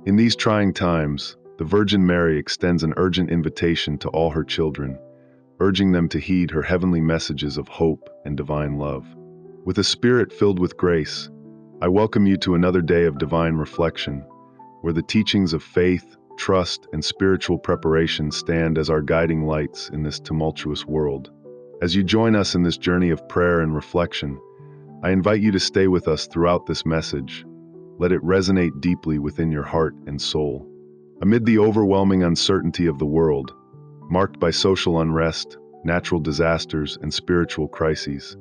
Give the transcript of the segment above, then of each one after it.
In these trying times, the Virgin Mary extends an urgent invitation to all her children, urging them to heed her heavenly messages of hope and divine love. With a spirit filled with grace, I welcome you to another day of divine reflection, where the teachings of faith, trust, and spiritual preparation stand as our guiding lights in this tumultuous world. As you join us in this journey of prayer and reflection, I invite you to stay with us throughout this message. Let it resonate deeply within your heart and soul. Amid the overwhelming uncertainty of the world, marked by social unrest, natural disasters, and spiritual crises,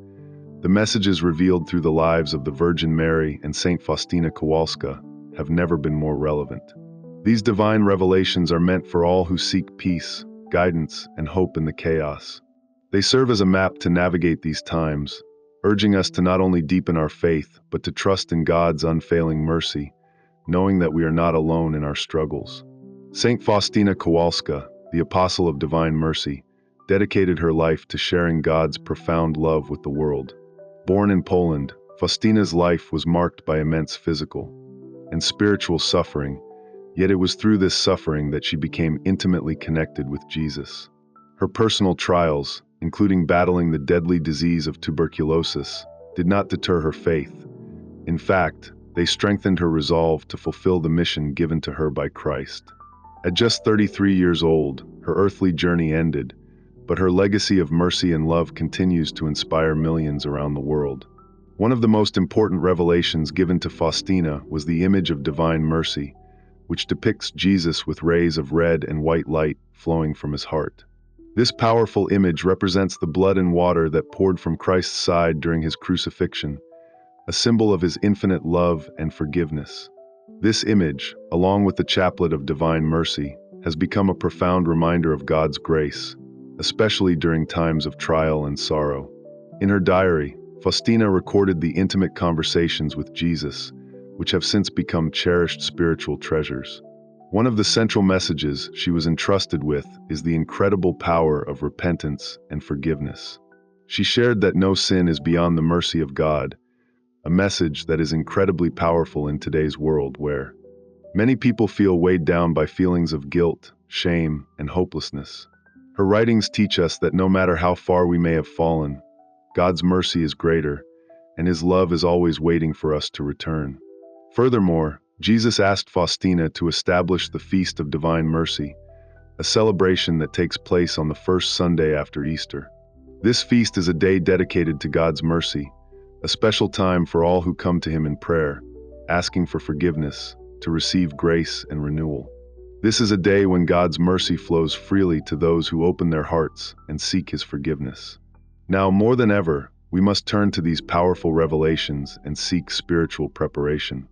the messages revealed through the lives of the Virgin Mary and Saint Faustina Kowalska have never been more relevant. These divine revelations are meant for all who seek peace, guidance, and hope in the chaos. They serve as a map to navigate these times, urging us to not only deepen our faith, but to trust in God's unfailing mercy, knowing that we are not alone in our struggles. Saint Faustina Kowalska, the apostle of divine mercy, dedicated her life to sharing God's profound love with the world. Born in Poland, Faustina's life was marked by immense physical and spiritual suffering, yet it was through this suffering that she became intimately connected with Jesus. Her personal trials, including battling the deadly disease of tuberculosis, did not deter her faith. In fact, they strengthened her resolve to fulfill the mission given to her by Christ. At just 33 years old, her earthly journey ended, but her legacy of mercy and love continues to inspire millions around the world. One of the most important revelations given to Faustina was the image of divine mercy, which depicts Jesus with rays of red and white light flowing from his heart. This powerful image represents the blood and water that poured from Christ's side during his crucifixion, a symbol of his infinite love and forgiveness. This image, along with the chaplet of divine mercy, has become a profound reminder of God's grace, especially during times of trial and sorrow. In her diary, Faustina recorded the intimate conversations with Jesus, which have since become cherished spiritual treasures. One of the central messages she was entrusted with is the incredible power of repentance and forgiveness. She shared that no sin is beyond the mercy of God, a message that is incredibly powerful in today's world where many people feel weighed down by feelings of guilt, shame, and hopelessness. Her writings teach us that no matter how far we may have fallen, God's mercy is greater, and his love is always waiting for us to return. Furthermore, Jesus asked Faustina to establish the Feast of Divine Mercy, a celebration that takes place on the first Sunday after Easter. This feast is a day dedicated to God's mercy, a special time for all who come to him in prayer, asking for forgiveness, to receive grace and renewal. This is a day when God's mercy flows freely to those who open their hearts and seek his forgiveness. Now, more than ever, we must turn to these powerful revelations and seek spiritual preparation.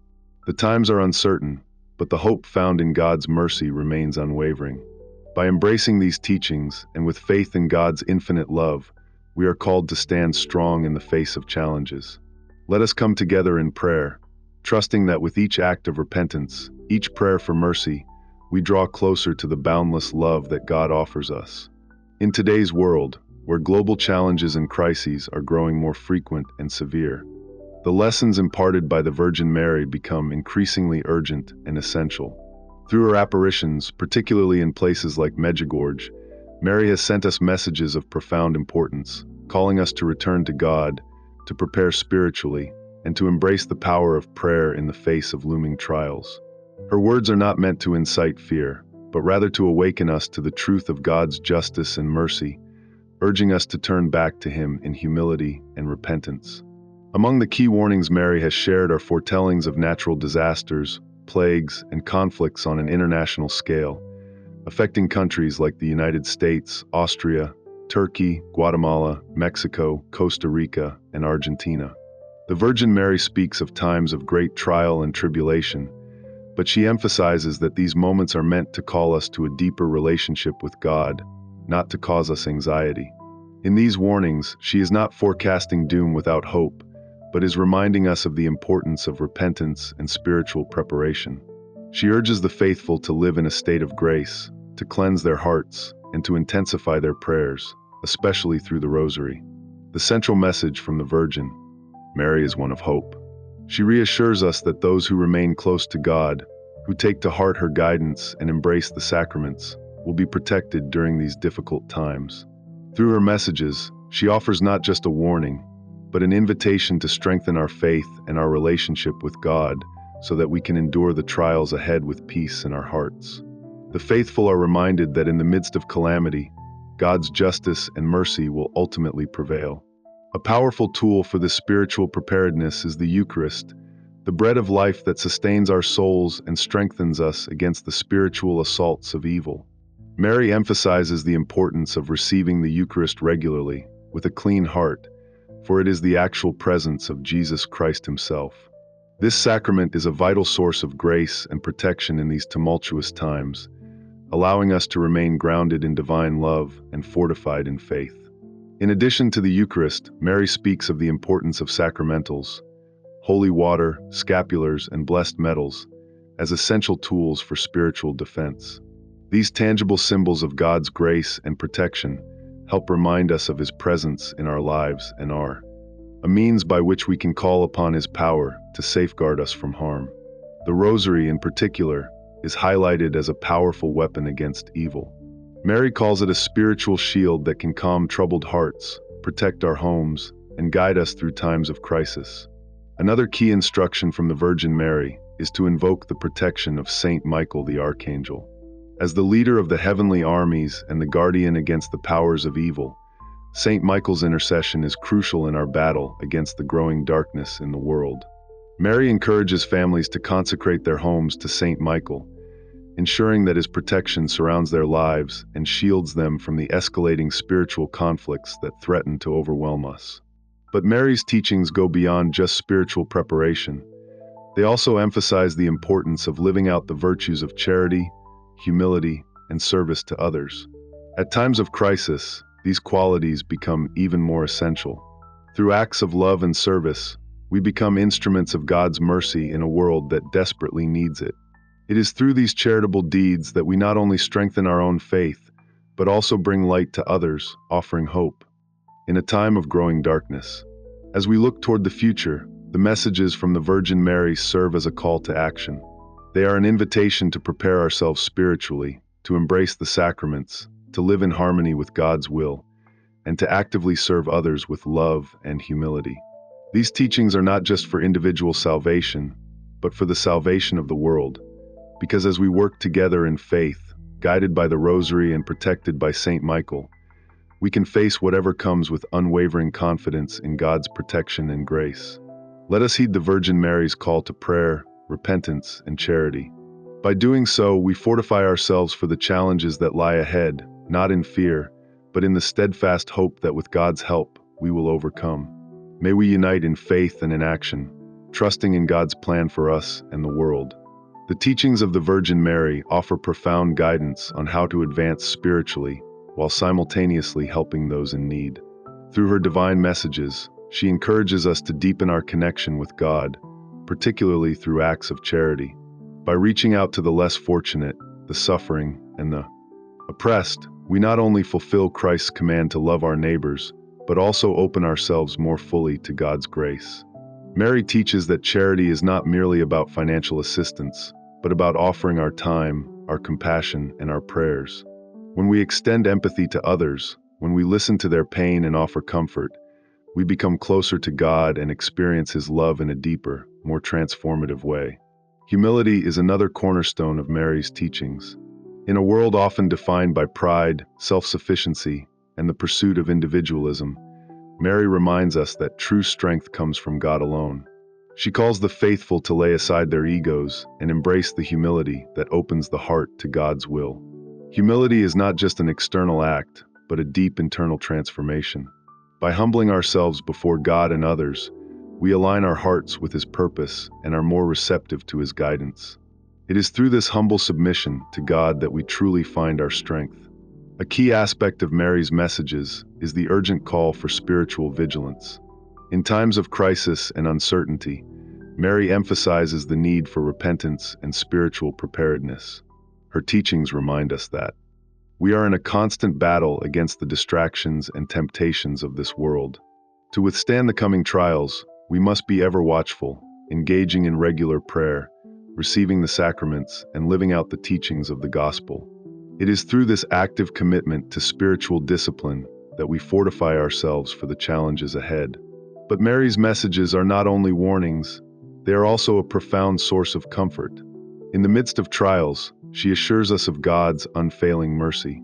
The times are uncertain, but the hope found in God's mercy remains unwavering. By embracing these teachings and with faith in God's infinite love, we are called to stand strong in the face of challenges. Let us come together in prayer, trusting that with each act of repentance, each prayer for mercy, we draw closer to the boundless love that God offers us. In today's world, where global challenges and crises are growing more frequent and severe, the lessons imparted by the Virgin Mary become increasingly urgent and essential. Through her apparitions, particularly in places like Medjugorje, Mary has sent us messages of profound importance, calling us to return to God, to prepare spiritually, and to embrace the power of prayer in the face of looming trials. Her words are not meant to incite fear, but rather to awaken us to the truth of God's justice and mercy, urging us to turn back to him in humility and repentance. Among the key warnings Mary has shared are foretellings of natural disasters, plagues, and conflicts on an international scale, affecting countries like the United States, Austria, Turkey, Guatemala, Mexico, Costa Rica, and Argentina. The Virgin Mary speaks of times of great trial and tribulation, but she emphasizes that these moments are meant to call us to a deeper relationship with God, not to cause us anxiety. In these warnings, she is not forecasting doom without hope, but is reminding us of the importance of repentance and spiritual preparation. She urges the faithful to live in a state of grace, to cleanse their hearts, and to intensify their prayers, especially through the Rosary. The central message from the Virgin Mary is one of hope. She reassures us that those who remain close to God, who take to heart her guidance and embrace the sacraments, will be protected during these difficult times. Through her messages, she offers not just a warning, but an invitation to strengthen our faith and our relationship with God so that we can endure the trials ahead with peace in our hearts. The faithful are reminded that in the midst of calamity, God's justice and mercy will ultimately prevail. A powerful tool for this spiritual preparedness is the Eucharist, the bread of life that sustains our souls and strengthens us against the spiritual assaults of evil. Mary emphasizes the importance of receiving the Eucharist regularly, with a clean heart, for it is the actual presence of Jesus Christ himself. This sacrament is a vital source of grace and protection in these tumultuous times, allowing us to remain grounded in divine love and fortified in faith. In addition to the Eucharist, Mary speaks of the importance of sacramentals, holy water, scapulars, and blessed metals, as essential tools for spiritual defense. These tangible symbols of God's grace and protection help remind us of his presence in our lives and are a means by which we can call upon his power to safeguard us from harm. The Rosary, in particular, is highlighted as a powerful weapon against evil. Mary calls it a spiritual shield that can calm troubled hearts, protect our homes, and guide us through times of crisis. Another key instruction from the Virgin Mary is to invoke the protection of Saint Michael the Archangel. As the leader of the heavenly armies and the guardian against the powers of evil, Saint Michael's intercession is crucial in our battle against the growing darkness in the world. Mary encourages families to consecrate their homes to Saint Michael, ensuring that his protection surrounds their lives and shields them from the escalating spiritual conflicts that threaten to overwhelm us. But Mary's teachings go beyond just spiritual preparation. They also emphasize the importance of living out the virtues of charity, humility, and service to others. At times of crisis, these qualities become even more essential. Through acts of love and service, we become instruments of God's mercy in a world that desperately needs it. It is through these charitable deeds that we not only strengthen our own faith, but also bring light to others, offering hope in a time of growing darkness. As we look toward the future, the messages from the Virgin Mary serve as a call to action. They are an invitation to prepare ourselves spiritually, to embrace the sacraments, to live in harmony with God's will, and to actively serve others with love and humility. These teachings are not just for individual salvation, but for the salvation of the world, because as we work together in faith, guided by the Rosary and protected by Saint Michael, we can face whatever comes with unwavering confidence in God's protection and grace. Let us heed the Virgin Mary's call to prayer, repentance, and charity. By doing so, we fortify ourselves for the challenges that lie ahead, not in fear, but in the steadfast hope that with God's help, we will overcome. May we unite in faith and in action, trusting in God's plan for us and the world. The teachings of the Virgin Mary offer profound guidance on how to advance spiritually, while simultaneously helping those in need. Through her divine messages, she encourages us to deepen our connection with God, particularly through acts of charity. By reaching out to the less fortunate, the suffering, and the oppressed, we not only fulfill Christ's command to love our neighbors, but also open ourselves more fully to God's grace. Mary teaches that charity is not merely about financial assistance, but about offering our time, our compassion, and our prayers. When we extend empathy to others, when we listen to their pain and offer comfort, we become closer to God and experience his love in a deeper, more transformative way. Humility is another cornerstone of Mary's teachings. In a world often defined by pride, self-sufficiency, and the pursuit of individualism, Mary reminds us that true strength comes from God alone. She calls the faithful to lay aside their egos and embrace the humility that opens the heart to God's will. Humility is not just an external act, but a deep internal transformation. By humbling ourselves before God and others, we align our hearts with his purpose and are more receptive to his guidance. It is through this humble submission to God that we truly find our strength. A key aspect of Mary's messages is the urgent call for spiritual vigilance. In times of crisis and uncertainty, Mary emphasizes the need for repentance and spiritual preparedness. Her teachings remind us that we are in a constant battle against the distractions and temptations of this world. To withstand the coming trials, we must be ever watchful, engaging in regular prayer, receiving the sacraments, and living out the teachings of the gospel. It is through this active commitment to spiritual discipline that we fortify ourselves for the challenges ahead. But Mary's messages are not only warnings, they are also a profound source of comfort. In the midst of trials, she assures us of God's unfailing mercy.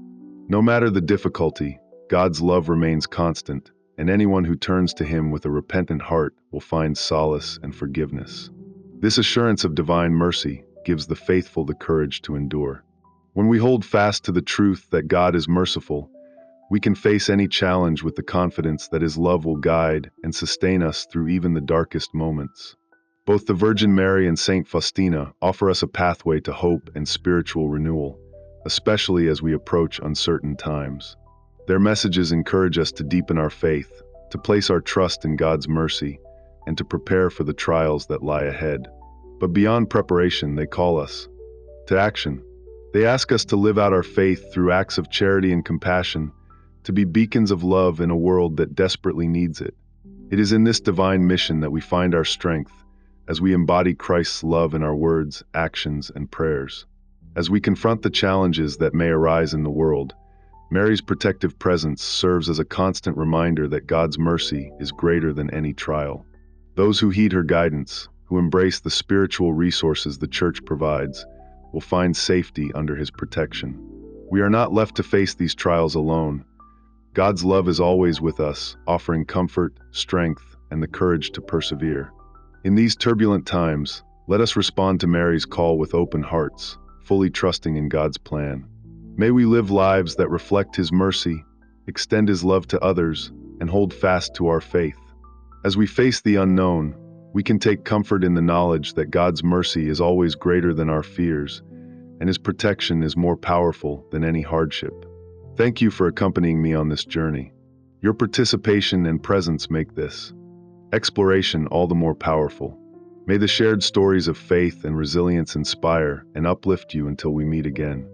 No matter the difficulty, God's love remains constant, and anyone who turns to Him with a repentant heart will find solace and forgiveness. This assurance of divine mercy gives the faithful the courage to endure. When we hold fast to the truth that God is merciful, we can face any challenge with the confidence that His love will guide and sustain us through even the darkest moments. Both the Virgin Mary and Saint Faustina offer us a pathway to hope and spiritual renewal, especially as we approach uncertain times. Their messages encourage us to deepen our faith, to place our trust in God's mercy, and to prepare for the trials that lie ahead. But beyond preparation, they call us to action. They ask us to live out our faith through acts of charity and compassion, to be beacons of love in a world that desperately needs it. It is in this divine mission that we find our strength, as we embody Christ's love in our words, actions, and prayers. As we confront the challenges that may arise in the world, Mary's protective presence serves as a constant reminder that God's mercy is greater than any trial. Those who heed her guidance, who embrace the spiritual resources the Church provides, will find safety under His protection. We are not left to face these trials alone. God's love is always with us, offering comfort, strength, and the courage to persevere. In these turbulent times, let us respond to Mary's call with open hearts, fully trusting in God's plan. May we live lives that reflect His mercy, extend His love to others, and hold fast to our faith. As we face the unknown, we can take comfort in the knowledge that God's mercy is always greater than our fears, and His protection is more powerful than any hardship. Thank you for accompanying me on this journey. Your participation and presence make this exploration all the more powerful. May the shared stories of faith and resilience inspire and uplift you until we meet again.